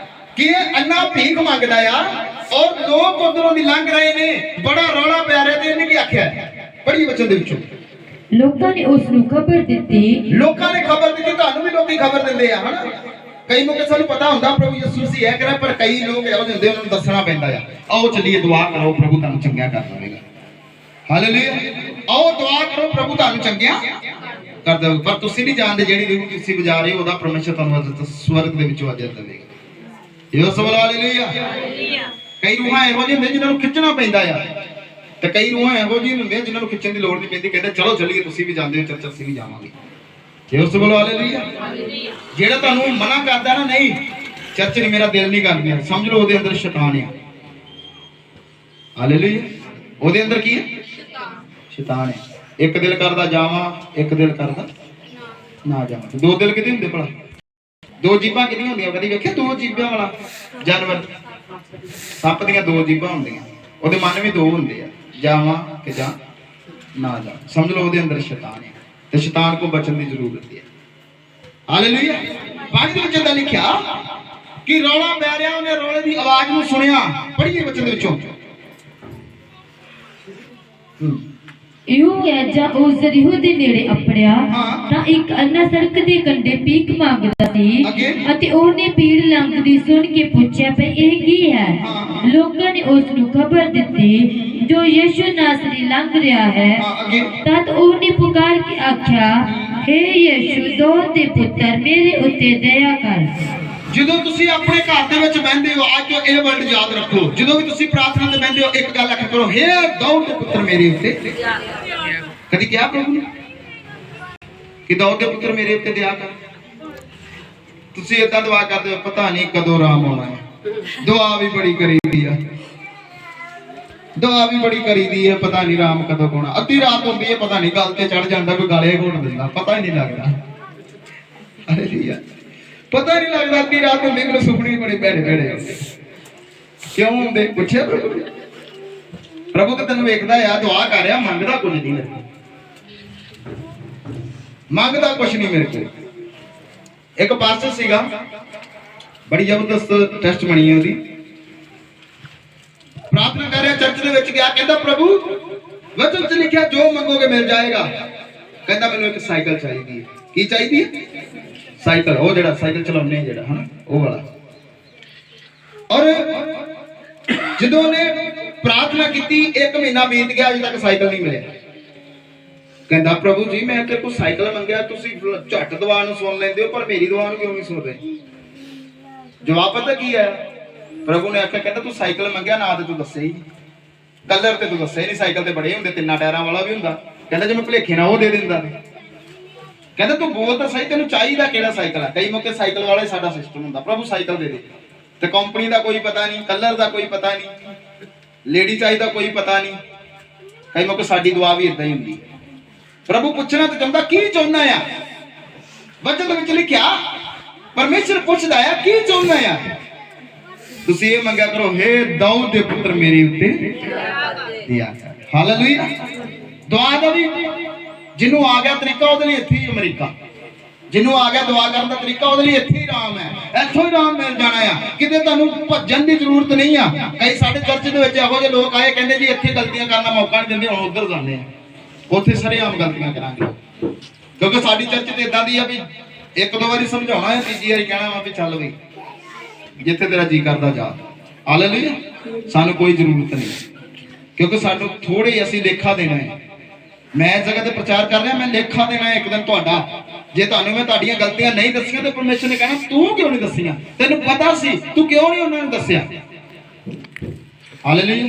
ਕਿ ਇਹ ਅੰਨਾ ਭੀਖ ਮੰਗਦਾ ਆ ਔਰ ਲੋਕ ਉਧਰੋਂ ਦੀ ਲੰਘ ਰਹੇ ਨੇ, ਬੜਾ ਰੌਲਾ ਪੈ ਰਿਹਾ, ਤੇ ਇਹਨੇ ਕੀ ਆਖਿਆ? ਪੜ੍ਹੀ ਵਚਨ ਦੇ ਵਿੱਚੋਂ, ਲੋਕਾਂ ਨੇ ਉਸ ਨੂੰ ਖਬਰ ਦਿੱਤੀ। ਲੋਕਾਂ ਨੇ ਖਬਰ ਦਿੱਤੀ, ਤੁਹਾਨੂੰ ਵੀ ਲੋਕੀ ਖਬਰ ਦਿੰਦੇ ਆ ਹਨਾ। ਕਈ ਲੋਕ ਸਾਨੂੰ ਪਤਾ ਹੁੰਦਾ ਪ੍ਰਭੂ ਯਿਸੂ ਮਸੀਹ ਹੈ ਕਰਾ, ਪਰ ਕਈ ਲੋਕ ਇਹੋ ਜਿਹੇ ਹੁੰਦੇ, ਉਹਨਾਂ ਨੂੰ ਦੱਸਣਾ ਪੈਂਦਾ ਆ। ਆਓ ਚੱਲੀਏ ਦੁਆ ਕਰੋ, ਪ੍ਰਭੂ ਤੁਹਾਨੂੰ ਚੰਗਿਆ ਕਰ ਦੇਵੇਗਾ। ਹਾਲੇਲੂਇਆ। ਆਓ ਦੁਆ ਕਰੋ, ਪ੍ਰਭੂ ਤੁਹਾਨੂੰ ਚੰਗਿਆ ਕਰ ਦੇਵੇਗਾ। ਪਰ ਤੁਸੀਂ ਨਹੀਂ ਜਾਣਦੇ ਜਿਹੜੀ ਰੂਹ ਤੁਸੀਂ ਵਜਾ ਰਹੇ ਹੋ, ਉਹਦਾ ਪਰਮੇਸ਼ਰ ਤੁਹਾਨੂੰ ਅੱਜ ਸਵਰਗ ਦੇ ਵਿੱਚੋਂ ਅਜਰ ਦੇਵੇਗਾ। ਇਹ ਸਵਾਲ ਹਾਲੇਲੂਇਆ। ਕਈ ਰੂਹਾਂ ਇਹੋ ਜਿਹੇ ਹੁੰਦੇ ਜਿਨ੍ਹਾਂ ਨੂੰ ਖਿੱਚਣਾ ਪੈਂਦਾ ਆ, ਤੇ ਕਈ ਰੂਹਾਂ ਇਹੋ ਜਿਹੇ ਹੁੰਦੇ ਜਿਨ੍ਹਾਂ ਨੂੰ ਖਿੱਚਣ ਦੀ ਲੋੜ ਨਹੀਂ ਪੈਂਦੀ। ਕਹਿੰਦੇ ਚਲੋ ਚੱਲੀਏ, ਤੁਸੀਂ ਵੀ ਜਾਂਦੇ ਹੋ ਚਰਚ, ਅਸੀਂ ਵੀ ਜਾਵਾਂਗੇ। ਇਹ ਉਸ ਬੋਲੋ ਹਾਲੇਲੂਇਆ। ਜਿਹੜਾ ਤੁਹਾਨੂੰ ਮਨਾ ਕਰਦਾ ਨਾ, ਨਹੀਂ ਚਰਚ ਨਹੀਂ, ਮੇਰਾ ਦਿਲ ਨਹੀਂ ਕਰਦਾ, ਸਮਝ ਲਓ ਉਹਦੇ ਅੰਦਰ ਸ਼ੈਤਾਨ ਆ। ਹਾਲੇਲੂਇਆ। ਉਹਦੇ ਅੰਦਰ ਕੀ ਹੈ? ਸ਼ੈਤਾਨ ਹੈ। ਇੱਕ ਦਿਲ ਕਰਦਾ ਜਾਵਾਂ, ਇੱਕ ਦਿਲ ਕਰਦਾ ਨਾ ਜਾਵਾਂ। ਦੋ ਦਿਲ ਕਿਹਦੇ ਹੁੰਦੇ ਭਲਾ? ਦੋ ਜੀਭਾਂ ਕਿਹਦੀਆਂ ਹੁੰਦੀਆਂ? ਕਦੀ ਵੇਖਿਆ ਦੋ ਜੀਭਾਂ ਵਾਲਾ ਜਾਨਵਰ? ਸੱਪ ਦੀਆਂ ਦੋ ਜੀਭਾਂ ਹੁੰਦੀਆਂ, ਉਹਦੇ ਮਨ ਵੀ ਦੋ ਹੁੰਦੇ ਆ, ਜਾਵਾਂ ਕਿ ਜਾਂ ਨਾ ਜਾਵਾਂ। ਸਮਝ ਲਓ ਉਹਦੇ ਅੰਦਰ ਸ਼ੈਤਾਨ ਹੈ, ਤੇ ਸ਼ੈਤਾਨ ਕੋ ਬਚਣ ਦੀ ਜ਼ਰੂਰਤ ਹੈ। ਹਾਲੇਲੂਇਆ। ਬਾਣੀ ਦੇ ਵਿੱਚ ਤਾਂ ਲਿਖਿਆ ਕਿ ਰੌਲਾ ਪੈ ਰਿਹਾ, ਉਹਨੇ ਰੌਲੇ ਦੀ ਆਵਾਜ਼ ਨੂੰ ਸੁਣਿਆ। ਪੜ੍ਹੀਏ ਵਚਨ ਦੇ ਵਿੱਚੋਂ। ਇਉਂ ਹੈ ਜਾਂ ਉਹ ਜ਼ਰੀਹੋ ਦੇ ਨੇੜੇ ਅੱਪੜਿਆ ਤਾਂ ਇੱਕ ਅੰਨਾ ਸੜਕ ਦੇ ਕੰਢੇ ਭੀਖ ਮੰਗਦਾ ਸੀ, ਅਤੇ ਉਹਨੇ ਭੀੜ ਲੰਘਦੀ ਸੁਣ ਕੇ ਪੁੱਛਿਆ ਵੀ ਇਹ ਕੀ ਹੈ। ਲੋਕਾਂ ਨੇ ਉਸ ਨੂੰ ਖਬਰ ਦਿੱਤੀ ਜੋ ਯਿਸੂ ਨਾਸਰੀ ਲੰਘ ਰਿਹਾ ਹੈ। ਤਦ ਉਹਨੇ ਪੁਕਾਰ ਕੇ ਆਖਿਆ, ਹੇ ਯਿਸੂ ਦਾਊਦ ਦੇ ਪੁੱਤਰ, ਮੇਰੇ ਉੱਤੇ ਦਇਆ ਕਰ। ਜਦੋਂ ਤੁਸੀਂ ਆਪਣੇ ਘਰ ਦੇ ਵਿੱਚ ਬਹਿੰਦੇ ਹੋ, ਅੱਜ ਇਹ ਵਰਡ ਯਾਦ ਰੱਖੋ, ਜਦੋਂ ਵੀ ਤੁਸੀਂ ਪ੍ਰਾਰਥਨਾ ਤੇ ਬਹਿੰਦੇ ਹੋ, ਇੱਕ ਗੱਲ ਆਖਿਆ ਕਰੋ, ਹੇ ਦਾਊਦ ਦੇ ਪੁੱਤਰ ਮੇਰੇ ਉੱਤੇ। ਕਦੀ ਕਿਹਾ ਪ੍ਰਭੂ ਨੇ ਕਿ ਦਾਊਦ ਦੇ ਪੁੱਤਰ ਮੇਰੇ ਉੱਤੇ ਦਇਆ ਕਰ? ਤੁਸੀਂ ਏਦਾਂ ਦੁਆ ਕਰਦੇ ਹੋ, ਪਤਾ ਨਹੀਂ ਕਦੋਂ ਰਾਮ ਆਉਣਾ ਹੈ। ਦੁਆ ਵੀ ਬੜੀ ਕਰੀਦੀ ਆ, ਦੁਆ ਵੀ ਬੜੀ ਕਰੀਦੀ ਹੈ, ਪਤਾ ਨਹੀਂ ਰਾਮ ਕਦੋਂ ਆਉਣਾ। ਅੱਧੀ ਰਾਤ ਹੁੰਦੀ ਹੈ, ਪਤਾ ਨਹੀਂ ਗੱਲ ਤੇ ਚੜ ਜਾਂਦਾ, ਕੋਈ ਗਾਲੇ ਘੋਟ ਦਿੰਦਾ, ਪਤਾ ਹੀ ਨਹੀਂ ਲੱਗਦਾ। ਹਾਲੇਲੂਇਆ। ਪਤਾ ਨਹੀਂ ਲੱਗਦਾ, ਅੱਧੀ ਰਾਤ ਹੁੰਦੀ, ਮੈਨੂੰ ਸੁਪਨੇ ਬੜੇ ਭੈੜੇ ਭੈੜੇ ਆਉਂਦੇ। ਕਿਉਂ ਹੁੰਦੇ? ਪੁੱਛਿਆ ਪ੍ਰਭੂ ਨੇ। ਪ੍ਰਭੂ ਤਾਂ ਤੈਨੂੰ ਵੇਖਦਾ ਆ, ਦੁਆ ਕਰ ਰਿਹਾ, ਮੰਗਦਾ ਕੁਝ ਨਹੀਂ ਮੇਰੇ ਕੋਲ, ਮੰਗਦਾ ਕੁਝ ਨਹੀਂ ਮੇਰੇ ਕੋਲ। ਇੱਕ ਪਾਸਟਰ ਸੀਗਾ, ਬੜੀ ਜ਼ਬਰਦਸਤ ਟੈਸਟ ਬਣੀ ਉਹਦੀ। ਪ੍ਰਾਰਥਨਾ ਕਰ ਰਿਹਾ, ਚਰਚ ਦੇ ਵਿੱਚ ਗਿਆ, ਕਹਿੰਦਾ ਪ੍ਰਭੂ ਵਚਨ 'ਚ ਲਿਖਿਆ ਜੋ ਮੰਗੋਗੇ ਮਿਲ ਜਾਏਗਾ। ਕਹਿੰਦਾ ਮੈਨੂੰ ਇੱਕ ਸਾਈਕਲ ਚਾਹੀਦੀ ਹੈ। ਕੀ ਚਾਹੀਦੀ ਹੈ? ਸਾਈਕਲ, ਉਹ ਜਿਹੜਾ ਸਾਈਕਲ ਚਲਾਉਂਦੇ ਜਿਹੜਾ ਹਨਾ, ਉਹ ਵਾਲਾ। ਔਰ ਜਦੋਂ ਨੇ ਪ੍ਰਾਰਥਨਾ ਕੀਤੀ, 1 ਮਹੀਨਾ ਬੀਤ ਗਿਆ, ਅਜੇ ਤੱਕ ਸਾਈਕਲ ਨਹੀਂ ਮਿਲਿਆ। ਕਹਿੰਦਾ ਪ੍ਰਭੂ ਜੀ ਮੈਂ ਤੇ ਕੋ ਸਾਈਕਲ ਮੰਗਿਆ, ਤੁਸੀਂ ਝੱਟ ਦੁਆ ਨੂੰ ਸੁਣ ਲੈਂਦੇ ਹੋ, ਪਰ ਮੇਰੀ ਦੁਆ ਨੂੰ ਕਿਉਂ ਨਹੀਂ ਸੁਣ ਰਹੇ? ਜਵਾਬ ਪਤਾ ਕੀ ਹੈ? ਪ੍ਰਭੂ ਨੇ ਆਖਿਆ, ਕਹਿੰਦਾ ਤੂੰ ਸਾਈਕਲ ਮੰਗਿਆ ਨਾ ਤੇ ਤੂੰ ਦੱਸਿਆ ਹੀ ਨਹੀਂ, ਕਲਰ ਤੇ ਤੂੰ ਦੱਸਿਆ ਹੀ ਨਹੀਂ। ਸਾਈਕਲ ਤੇ ਬੜੇ ਹੁੰਦੇ, 3 ਟਾਇਰਾਂ ਵਾਲਾ ਵੀ ਹੁੰਦਾ। ਕਹਿੰਦਾ ਜੇ ਮੈਂ ਭੁਲੇਖੇ ਨਾਲ ਉਹ ਦੇ ਦਿੰਦਾ। ਕਹਿੰਦਾ ਤੂੰ ਬੋਲ ਤਾਂ ਸਹੀ, ਤੈਨੂੰ ਚਾਹੀਦਾ ਕਿਹੜਾ ਸਾਈਕਲ ਆ? ਕਈ ਮੌਕੇ ਸਾਈਕਲ ਵਾਲਾ ਹੀ ਸਾਡਾ ਸਿਸਟਮ ਹੁੰਦਾ, ਪ੍ਰਭੂ ਸਾਈਕਲ ਦੇ ਦੇ, ਤੇ ਕੰਪਨੀ ਦਾ ਕੋਈ ਪਤਾ ਨਹੀਂ, ਕਲਰ ਦਾ ਕੋਈ ਪਤਾ ਨਹੀਂ, ਲੇਡੀ ਚਾਹੀਦਾ ਕੋਈ ਪਤਾ ਨਹੀਂ। ਕਈ ਮੌਕੇ ਸਾਡੀ ਦੁਆ ਵੀ ਇਦਾਂ ਹੀ ਹੁੰਦੀ। ਪ੍ਰਭੂ ਪੁੱਛਣਾ ਤਾਂ ਚਾਹੁੰਦਾ ਕੀ ਚਾਹੁੰਦਾ ਆ? ਵਚਨ ਵਿੱਚ ਲਿਖਿਆ ਪਰਮੇਸ਼ਰ ਪੁੱਛਦਾ ਆ ਕੀ ਚਾਹੁੰਦਾ ਆ? ਤੁਸੀਂ ਇਹ ਮੰਗਿਆ ਕਰੋ, ਹੇ ਦਾਊਦ ਦੇ ਪੁੱਤਰ ਮੇਰੇ ਉੱਤੇ ਦਇਆ ਕਰ। ਹਾਲੇਲੂਇਆ। ਦੁਆ ਦਾ ਵੀ ਜਿਹਨੂੰ ਆ ਗਿਆ ਤਰੀਕਾ ਉਹਦੇ ਲਈ ਇੱਥੇ ਹੀ ਅਮਰੀਕਾ, ਜਿਹਨੂੰ ਆ ਗਿਆ ਦੁਆ ਕਰਨ ਦਾ ਤਰੀਕਾ ਉਹਦੇ ਲਈ ਇੱਥੇ ਹੀ ਆਰਾਮ ਹੈ, ਇੱਥੋਂ ਹੀ ਆਰਾਮ ਮਿਲ ਜਾਣਾ ਆ, ਕਿਤੇ ਤੁਹਾਨੂੰ ਭੱਜਣ ਦੀ ਜ਼ਰੂਰਤ ਨਹੀਂ ਆ। ਕਈ ਸਾਡੇ ਚਰਚ ਦੇ ਵਿੱਚ ਇਹੋ ਜਿਹੇ ਲੋਕ ਆਏ, ਕਹਿੰਦੇ ਜੀ ਇੱਥੇ ਗਲਤੀਆਂ ਕਰਨ ਦਾ ਮੌਕਾ ਨਹੀਂ ਦਿੰਦੇ, ਹੁਣ ਉੱਧਰ ਜਾਂਦੇ ਆ, ਉੱਥੇ ਸਰੇਆਮ ਗਲਤੀਆਂ ਕਰਾਂਗੇ। ਕਿਉਂਕਿ ਸਾਡੀ ਚਰਚ ਤੇ ਇਦਾਂ ਦੀ ਆ ਵੀ 1-2 ਵਾਰੀ ਸਮਝਾਉਣਾ ਹੈ, ਤੀਜੀ ਵਾਰੀ ਕਹਿਣਾ ਵਾ ਵੀ ਚੱਲ ਵੀ ਜਿੱਥੇ ਤੇਰਾ ਜੀ ਕਰਦਾ ਜਾ। ਹਾਲੇਲੂਇਆ। ਸਾਨੂੰ ਕੋਈ ਜ਼ਰੂਰਤ ਨਹੀਂ, ਕਿਉਂਕਿ ਸਾਨੂੰ ਥੋੜੇ ਅਸੀਂ ਲੇਖਾ ਦੇਣਾ ਹੈ। ਮੈਂ ਇਸ ਜਗ੍ਹਾ ਤੇ ਪ੍ਰਚਾਰ ਕਰ ਰਿਹਾ, ਮੈਂ ਲੇਖਾ ਦੇਣਾ ਇੱਕ ਦਿਨ ਤੁਹਾਡਾ। ਜੇ ਤੁਹਾਨੂੰ ਮੈਂ ਤੁਹਾਡੀਆਂ ਗਲਤੀਆਂ ਨਹੀਂ ਦੱਸੀਆਂ ਤੇ ਪਰਮੇਸ਼ਰ ਨੇ ਕਹਿਣਾ ਤੂੰ ਕਿਉਂ ਨਹੀਂ ਦੱਸੀਆਂ? ਤੈਨੂੰ ਪਤਾ ਸੀ, ਤੂੰ ਕਿਉਂ ਨਹੀਂ ਉਹਨਾਂ ਨੂੰ ਦੱਸਿਆ? ਹਾਲੇਲੂਇਆ।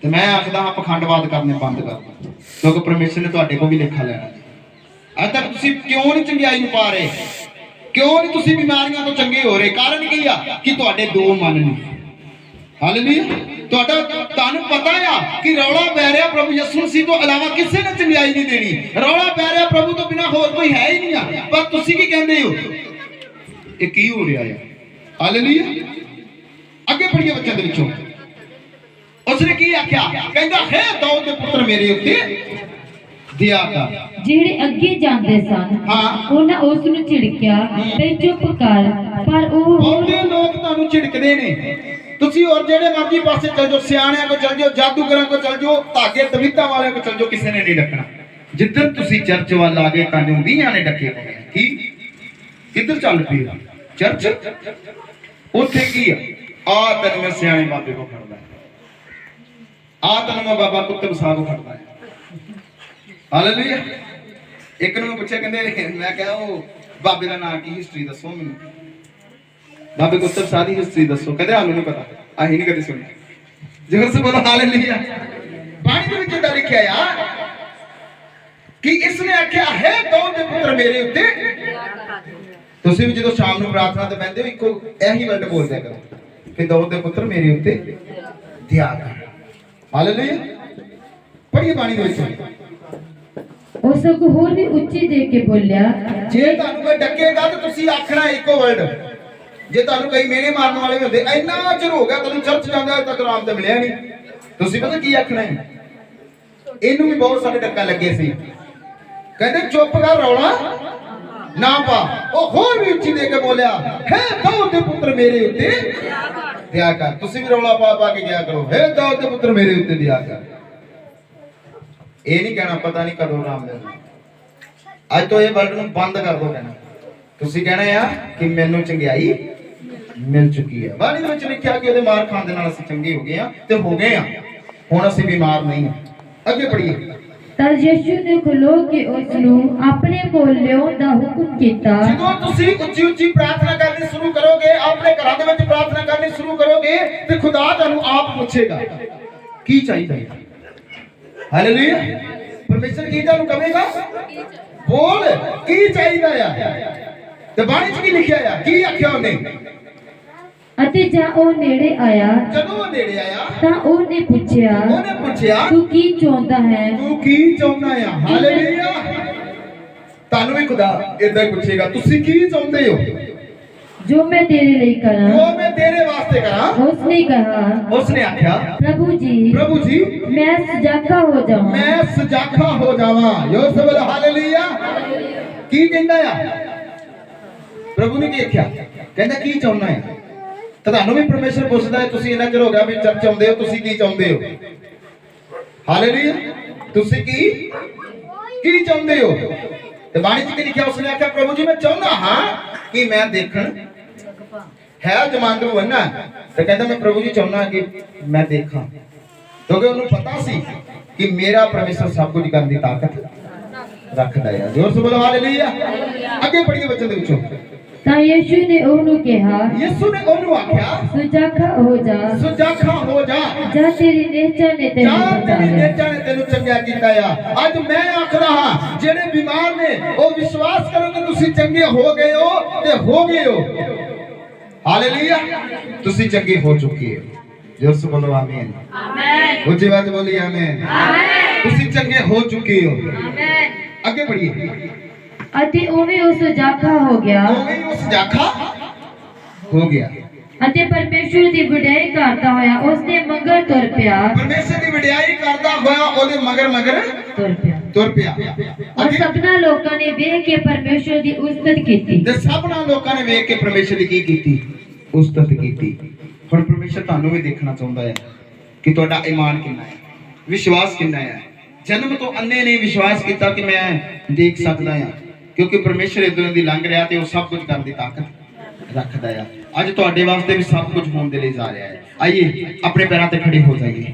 ਤੇ ਮੈਂ ਆਖਦਾ ਹਾਂ ਪਖੰਡਵਾਦ ਕਰਨੇ ਬੰਦ ਕਰ ਦਿਓ, ਕਿਉਂਕਿ ਪਰਮੇਸ਼ਰ ਨੇ ਤੁਹਾਡੇ ਕੋਲ ਵੀ ਲੇਖਾ ਲੈਣਾ। ਅੱਜ ਤੱਕ ਤੁਸੀਂ ਕਿਉਂ ਨਹੀਂ ਚੰਗਿਆਈ ਨੂੰ ਪਾ ਰਹੇ? ਕਿਉਂ ਨਹੀਂ ਤੁਸੀਂ ਬਿਮਾਰੀਆਂ ਤੋਂ ਚੰਗੇ ਹੋ ਰਹੇ? ਕਾਰਨ ਕੀ ਆ? ਕਿ ਤੁਹਾਡੇ 2 ਮਨ ਨੇ। ਹਾਲੇਲੂਇਆ। ਤੁਹਾਨੂੰ ਪਤਾ ਆ ਕਿ ਰੌਲਾ ਪੈ ਰਿਹਾ ਪ੍ਰਭੂ ਯਿਸੂ ਮਸੀਹ ਤੋਂ ਇਲਾਵਾ ਕਿਸੇ ਨੇ ਚੰਗਿਆਈ ਨਹੀਂ ਦੇਣੀ। ਰੌਲਾ ਪੈ ਰਿਹਾ ਪ੍ਰਭੂ ਤੋਂ ਬਿਨਾ ਹੋਰ ਕੋਈ ਹੈ ਹੀ ਨਹੀਂ ਆ। ਪਰ ਤੁਸੀਂ ਕੀ ਕਹਿੰਦੇ ਹੋ? ਇਹ ਕੀ ਹੋ ਰਿਹਾ ਹੈ? ਹਾਲੇਲੂਇਆ। ਅੱਗੇ ਪੜੀਏ ਬੱਚਿਆਂ ਦੇ ਵਿੱਚੋਂ। ਉਸਨੇ ਕੀ ਆਖਿਆ? ਕਹਿੰਦਾ ਹੈ ਦਾਊਦ ਦੇ ਪੁੱਤਰ ਮੇਰੇ ਉੱਤੇ ਦਇਆ ਕਰ। ਜਿਹੜੇ ਅੱਗੇ ਜਾਂਦੇ ਸਨ ਉਹਨਾਂ ਉਸ ਨੂੰ ਝਿੜਕਿਆ ਤੇ ਚੁੱਪ ਕਰ, ਪਰ ਉਹ ਬਹੁਤੇ ਲੋਕ ਤੁਹਾਨੂੰ ਝਿੜਕਦੇ ਨੇ। ਤੁਸੀਂ ਹੋਰ ਜਿਹੜੇ ਮਰਜ਼ੀ ਪਾਸੇ ਚਲ ਜਾਓ, ਸਿਆਣਿਆਂ ਕੋ ਚਲ ਜਾਓ, ਜਾਦੂਗਰਾਂ ਕੋ ਚਲ ਜਾਓ, ਧਾਗੇ ਤਵੀਤਾਂ ਵਾਲਿਆਂ ਕੋ ਚਲ ਜਾਓ, ਕਿਸੇ ਨੇ ਨਹੀਂ ਡੱਕਣਾ। ਜਿੱਧਰ ਤੁਸੀਂ ਚਰਚ ਵੱਲ ਆ ਗਏ ਤੁਹਾਨੂੰ 20 ਨੇ ਡੱਕੇ ਹੋਏ। ਕੀ ਕਿੱਧਰ ਚੱਲ ਪਈ ਚਰਚ? ਉੱਥੇ ਕੀ ਆ? ਆ ਤੈਨੂੰ ਮੈਂ ਸਿਆਣੇ ਬਾਬੇ ਕੋ ਖੜਦਾ, ਆ ਤੈਨੂੰ ਮੈਂ ਬਾਬਾ ਕੁੱਤਬ ਸਾਹਿਬ ਕੋ ਖੜਦਾ। ਹਾਲੇਲੂਇਆ। ਇੱਕ ਨੂੰ ਮੈਂ ਪੁੱਛਿਆ, ਕਹਿੰਦੇ ਮੈਂ ਕਿਹਾ ਉਹ ਬਾਬੇ ਦਾ ਨਾਂ ਕੀ, ਹਿਸਟਰੀ ਦੱਸੋ ਮੈਨੂੰ, ਬਾਬੇ ਕੁੱਤਬ ਸਾਹਿਬ ਦੀ ਹਿਸਟਰੀ ਦੱਸੋ। ਕਹਿੰਦੇ ਸਾਨੂੰ ਨਹੀਂ ਪਤਾ, ਅਸੀਂ ਨਹੀਂ ਕਦੇ ਸੁਣਿਆ। ਜੋਰ ਸੇ ਬੋਲੋ ਹਾਲੇਲੂਇਆ। ਬਾਣੀ ਦੇ ਵਿੱਚ ਇਹਦਾ ਲਿਖਿਆ ਆ ਕਿ ਇਸਨੇ ਆਖਿਆ ਹੈ ਦਾਊਦ ਦੇ ਪੁੱਤਰ ਮੇਰੇ ਉੱਤੇ। ਤੁਸੀਂ ਵੀ ਜਦੋਂ ਸ਼ਾਮ ਨੂੰ ਪ੍ਰਾਰਥਨਾ ਤੇ ਬੈਠਦੇ ਹੋ ਇੱਕੋ ਇਹੀ ਵਰਡ ਬੋਲਦਿਆ ਕਰੋ ਕਿ ਦਾਊਦ ਦੇ ਪੁੱਤਰ ਮੇਰੇ ਉੱਤੇ ਦਇਆ ਕਰ। ਹਾਲੇਲੂਇਆ। ਪੜ੍ਹੀਏ ਬਾਣੀ ਦੇ ਵਿੱਚ। ਉਹ ਸਗੋਂ ਹੋਰ ਵੀ ਉੱਚੀ ਦੇ ਕੇ ਬੋਲਿਆ, ਜੇ ਤੁਹਾਨੂੰ ਕੋਈ ਡੱਕੇਗਾ ਤਾਂ ਤੁਸੀਂ ਆਖਣਾ ਇੱਕੋ ਵਰਡ। ਜੇ ਤੁਹਾਨੂੰ ਕਈ ਮੇਨੇ ਮਾਰਨ ਵਾਲੇ ਹੁੰਦੇ, ਇੰਨਾ ਚਿਰ ਹੋ ਗਿਆ ਤੁਹਾਨੂੰ ਚਰਚ ਜਾਂਦਾ ਅਜੇ ਤੱਕ ਆਰਾਮ ਤੇ ਮਿਲਿਆ ਨਹੀਂ, ਤੁਸੀਂ ਪਤਾ ਕੀ ਆਖਣਾ ਹੈ? ਇਹਨੂੰ ਵੀ ਬਹੁਤ ਸਾਰੇ ਡੱਕਾ ਲੱਗੇ ਸੀ, ਕਹਿੰਦੇ ਚੁੱਪ ਕਰ, ਰੌਲਾ ਨਾ ਪਾ। ਉਹ ਹੋਰ ਵੀ ਉੱਚੀ ਦੇ ਕੇ ਬੋਲਿਆ, ਹੈ ਦਾਊਦ ਦੇ ਪੁੱਤਰ ਮੇਰੇ ਉੱਤੇ ਦਇਆ ਕਰ। ਤੁਸੀਂ ਵੀ ਰੌਲਾ ਪਾ ਪਾ ਕੇ ਗਿਆ ਕਰੋ, ਹੈ ਦਾਊਦ ਦੇ ਪੁੱਤਰ ਮੇਰੇ ਉੱਤੇ ਦਇਆ ਕਰ। ਇਹ ਨਹੀਂ ਕਹਿਣਾ ਪਤਾ ਨਹੀਂ ਕਦੋਂ ਆਰਾਮ ਮਿਲਣਾ। ਅੱਜ ਤੋਂ ਇਹ ਵਰਡ ਨੂੰ ਬੰਦ ਕਰ ਦੋ ਕਹਿਣਾ। ਤੁਸੀਂ ਕਹਿਣਾ ਆ ਕਿ ਮੈਨੂੰ ਚੰਗਿਆਈ ਮਿਲ ਚੁੱਕੀ ਹੈ। ਬਾਣੀ ਦੇ ਵਿੱਚ ਲਿਖਿਆ ਕਿ ਉਹਦੇ ਮਾਰ ਖਾਣ ਦੇ ਨਾਲ ਅਸੀਂ ਚੰਗੇ ਹੋ ਗਏ ਆ ਤੇ ਹੋ ਗਏ ਆ, ਹੁਣ ਅਸੀਂ ਬਿਮਾਰ ਨਹੀਂ ਹਾਂ। ਅੱਗੇ ਪੜ੍ਹੀਏ। ਤਦ ਯਿਸੂ ਨੇ ਖਲੋ ਕੇ ਉਸ ਨੂੰ ਆਪਣੇ ਕੋਲ ਲਿਆਉਣ ਦਾ ਹੁਕਮ ਕੀਤਾ। ਜਦੋਂ ਤੁਸੀਂ ਉੱਚੀ ਉੱਚੀ ਪ੍ਰਾਰਥਨਾ ਕਰਨੀ ਸ਼ੁਰੂ ਕਰੋਗੇ, ਆਪਣੇ ਘਰਾਂ ਦੇ ਵਿੱਚ ਪ੍ਰਾਰਥਨਾ ਕਰਨੀ ਸ਼ੁਰੂ ਕਰੋਗੇ ਤੇ ਖੁਦਾ ਤੁਹਾਨੂੰ ਆਪ ਪੁੱਛੇਗਾ ਕੀ ਚਾਹੀਦਾ ਹੈ। ਹਾਲੇਲੂਇਆ। ਪਰਮੇਸ਼ਰ ਕੀ ਤੁਹਾਨੂੰ ਕਹੇਗਾ? ਬੋਲ ਕੀ ਚਾਹੀਦਾ ਆ। ਤੇ ਬਾਣੀ 'ਚ ਕੀ ਲਿਖਿਆ ਆ? ਕੀ ਆਖਿਆ ਉਹਨੇ? ਅਤੇ ਜਦ ਉਹ ਨੇੜੇ ਆਇਆ, ਜਦੋਂ ਉਹ ਨੇੜੇ ਆਇਆ ਤਾਂ ਉਹਨੇ ਪੁੱਛਿਆ ਤੂੰ ਕੀ ਚਾਹੁੰਦਾ ਹੈ? ਤੂੰ ਕੀ ਚਾਹੁੰਦਾ ਆ? ਹਾਲੇਲੂਇਆ। ਤੁਹਾਨੂੰ ਵੀ ਖੁਦਾ ਇਦਾਂ ਹੀ ਪੁੱਛੇਗਾ, ਤੁਸੀਂ ਕੀ ਚਾਹੁੰਦੇ ਹੋ? ਜੋ ਮੈਂ ਤੇਰੇ ਲਈ ਕਰਾਂ, ਜੋ ਮੈਂ ਤੇਰੇ ਵਾਸਤੇ ਕਰਾਂ। ਉਸਨੇ ਕਹਾ, ਉਸਨੇ ਆਖਿਆ ਪ੍ਰਭੂ ਜੀ ਮੈਂ ਸਜਾਖਾ ਹੋ ਜਾਵਾਂ। ਮੈਂ ਸਜਾਖਾ ਹੋ ਜਾਵਾਂ। ਯੋਸਫ ਬੋਲ ਹਾਲੇਲੂਇਆ। ਕੀ ਕਹਿੰਦਾ ਆ? ਪ੍ਰਭੂ ਨੇ ਕੀ ਆਖਿਆ? ਕਹਿੰਦਾ ਕੀ ਚਾਹੁੰਦਾ ਹੈ? ਤੁਹਾਨੂੰ ਵੀ ਪਰਮੇਸ਼ਰ ਪੁੱਛਦਾ ਹੈ, ਤੁਸੀਂ ਇਹਨਾਂ ਚਿਰ ਹੋ ਗਿਆ ਵੀ ਚਰਚ ਆਉਂਦੇ ਹੋ, ਤੁਸੀਂ ਕੀ ਚਾਹੁੰਦੇ ਹੋ? ਹਾਲੇਲੂਇਆ। ਤੁਸੀਂ ਕੀ ਚਾਹੁੰਦੇ ਹੋ? ਤੇ ਬਾਣੀ 'ਚ ਕੀ ਲਿਖਿਆ? ਉਸਨੇ ਆਖਿਆ ਪ੍ਰਭੂ ਜੀ ਮੈਂ ਚਾਹੁੰਦਾ ਹਾਂ ਕਿ ਮੈਂ ਦੇਖਣ ਹੈ ਜਮਾਂਦਰੂ ਹੈ ਨਾ। ਤੇ ਕਹਿੰਦਾ ਮੈਂ ਪ੍ਰਭੂ ਜੀ ਚਾਹੁੰਦਾ ਕਿ ਮੈਂ ਦੇਖਾਂ, ਕਿਉਂਕਿ ਉਹਨੂੰ ਪਤਾ ਸੀ ਕਿ ਮੇਰਾ ਪਰਮੇਸ਼ਰ ਸਭ ਕੁਝ ਕਰਨ ਦੀ ਤਾਕਤ ਰੱਖਦਾ ਆ। ਜ਼ੋਰ ਸੇ ਬੋਲੋ ਹਾਲੇਲੂਇਆ। ਅੱਗੇ ਪੜੀਏ ਬੱਚੇ ਦੇ ਵਿੱਚੋਂ। ਤਾਂ ਯਿਸੂ ਨੇ ਉਹਨੂੰ ਕਿਹਾ, ਯਿਸੂ ਨੇ ਉਹਨੂੰ ਆਖਿਆ ਸੁਜਾਖਾ ਹੋ ਜਾ, ਸੁਜਾਖਾ ਹੋ ਜਾ, ਜਾਂ ਤੇਰੀ ਨਿਹਚਾ ਨੇ ਤੈਨੂੰ ਜਾਂ ਤੇਰੀ ਬਚਾਇਆ। ਨਿਹਚਾ ਨੇ ਤੈਨੂੰ ਚੰਗਾ ਕੀਤਾ ਆ। ਅੱਜ ਮੈਂ ਆਖਦਾ ਹਾਂ ਜਿਹੜੇ ਬਿਮਾਰ ਨੇ ਉਹ ਵਿਸ਼ਵਾਸ ਕਰੋ ਕਿ ਤੁਸੀਂ ਚੰਗੇ ਹੋ ਗਏ ਹੋ ਤੇ ਹੋ ਗਏ ਹੋ। ਹਾਲੇਲੂਇਆ। ਤੁਸੀਂ ਚੰਗੇ ਹੋ ਚੁੱਕੇ ਹੋ। ਜ਼ੋਰ ਸੇ ਬੋਲੋ ਆਮੀਨ। ਆਮੇਨ। ਉੱਚੀ ਬਾਤ ਬੋਲੀ ਆਮੀਨ। ਆਮੇਨ। ਤੁਸੀਂ ਚੰਗੇ ਹੋ ਚੁੱਕੇ ਹੋ। ਆਮੇਨ। ਅੱਗੇ ਪੜੀਏ। ਅਤੇ ਉਵੇਂ ਉਹ ਸੁਜਾਖਾ ਹੋ ਗਿਆ, ਉਵੇਂ ਉਸ ਜਾਖਾ ਹੋ ਗਿਆ ਅਤੇ ਪਰਮੇਸ਼ਵਰ ਦੀ ਵਡਿਆਈ ਕਰਦਾ ਹੋਇਆ ਉਸਦੇ ਮਗਰ ਤੁਰ ਪਿਆ। ਪਰਮੇਸ਼ਰ ਦੀ ਵਡਿਆਈ ਕਰਦਾ ਹੋਇਆ ਉਹਦੇ ਮਗਰ ਤੁਰ ਪਿਆ। ਔਰ ਸਭਨਾ ਲੋਕਾਂ ਨੇ ਵੇਖ ਕੇ ਪਰਮੇਸ਼ਵਰ ਦੀ ਉਸਤਤ ਕੀਤੀ। ਤੇ ਸਭਨਾ ਲੋਕਾਂ ਨੇ ਵੇਖ ਕੇ ਪਰਮੇਸ਼ਰ ਦੀ ਕੀ ਕੀਤੀ? ਉਸਤਤ ਕੀਤੀ। ਹੁਣ ਪਰਮੇਸ਼ਰ ਤੁਹਾਨੂੰ ਵੀ ਦੇਖਣਾ ਚਾਹੁੰਦਾ ਹੈ ਕਿ ਤੁਹਾਡਾ ਈਮਾਨ ਕਿੰਨਾ ਹੈ, ਵਿਸ਼ਵਾਸ ਕਿੰਨਾ ਹੈ। ਜਨਮ ਤੋਂ ਅੰਨੇ ਨੇ ਵਿਸ਼ਵਾਸ ਕੀਤਾ ਕਿ ਮੈਂ ਦੇਖ ਸਕਦਾ ਹਾਂ, ਕਿਉਂਕਿ ਪਰਮੇਸ਼ਰ ਇਦਾਂ ਦੀ ਲੰਘ ਰਿਹਾ ਤੇ ਉਹ ਸਭ ਕੁਝ ਕਰਨ ਦੀ ਤਾਕਤ ਰੱਖਦਾ ਹੈ। ਅੱਜ ਤੁਹਾਡੇ ਵਾਸਤੇ ਵੀ ਸਭ ਕੁਝ ਹੋਣ ਦੇ ਲਈ ਜਾ ਰਿਹਾ ਹੈ। ਆइए अपने पैरों पे खड़े हो जाइए।